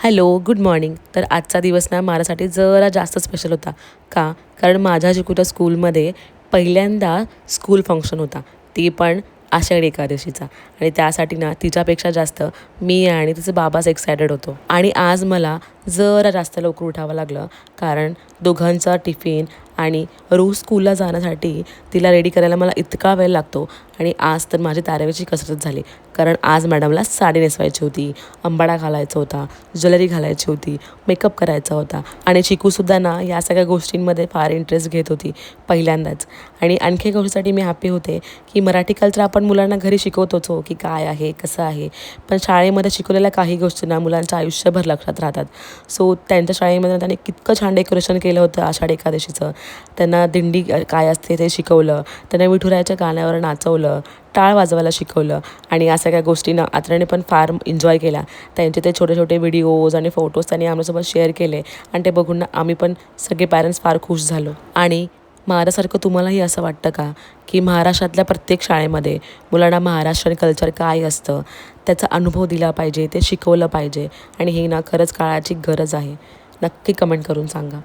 Hello, good morning. तर आजचा दिवस ना माझ्यासाठी जरा जास्त स्पेशल होता. का? कारण माझ्या चिकूच्या स्कूलमध्ये पहिल्यांदा स्कूल फंक्शन होता. ती पण आषाढी एकादशीचा आणि त्यासाठी ना तिच्यापेक्षा जास्त मी आणि तिचे बाबाच एक्सायटेड होतो. आणि आज मला जरा जास्त लवकर उठावं लागलं कारण दोघांचा टिफिन आणि रोज स्कूलला जाण्यासाठी तिला रेडी करायला मला इतका वेळ लागतो. आणि आज तर माझी तारेवरची कसरत झाली कारण आज मॅडमला साडी नेसवायची होती, अंबाडा घालायचा होता, ज्वेलरी घालायची होती, मेकअप करायचा होता आणि चिकूसुद्धा ना या सगळ्या गोष्टींमध्ये फार इंटरेस्ट घेत होती पहिल्यांदाच. आणि आणखी एक गोष्टीसाठी मी हॅपी होते की मराठी कल्चर आपण मुलांना घरी शिकवतोच हो की काय आहे, कसं आहे, पण शाळेमध्ये शिकवलेल्या काही गोष्टी ना मुलांच्या आयुष्यभर लक्षात राहतात. सो त्यांच्या शाळेमध्ये त्यांनी कितकं छान डेकोरेशन केलं होतं आषाढी एकादशीचं. त्यांना दिंडी काय असते ते शिकवलं, त्यांना विठुरायाच्या गाण्यावर नाचवलं, टाळ वाजवायला शिकवलं आणि या सगळ्या गोष्टींना आत्र्याने पण फार एन्जॉय केल्या. त्यांचे ते छोटे छोटे व्हिडिओज आणि फोटोज त्यांनी आमच्यासोबत शेअर केले आणि ते बघून ना आम्ही पण सगळे पॅरेंट्स फार खुश झालो. आणि माझ्यासारखं तुम्हालाही असं वाटतं का की महाराष्ट्रातल्या प्रत्येक शाळेमध्ये मुलांना महाराष्ट्रीयन कल्चर काय असतं त्याचा अनुभव दिला पाहिजे, ते शिकवलं पाहिजे आणि हे ना खरंच काळाची गरज आहे. नक्की कमेंट करून सांगा.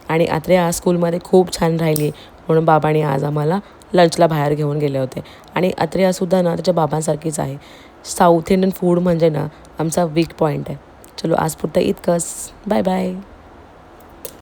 आणि आत्र्या आज स्कूलमध्ये खूप छान राहिली म्हणून बाबांनी आज आम्हाला लंचला बाहेर घेऊन गेले होते. आणि अत्रेयासुद्धा ना त्याच्या बाबांसारखीच आहे. साऊथ इंडियन फूड म्हणजे ना आमचा वीक पॉईंट आहे. चलो आज पुरतं इतकंच. Bye bye.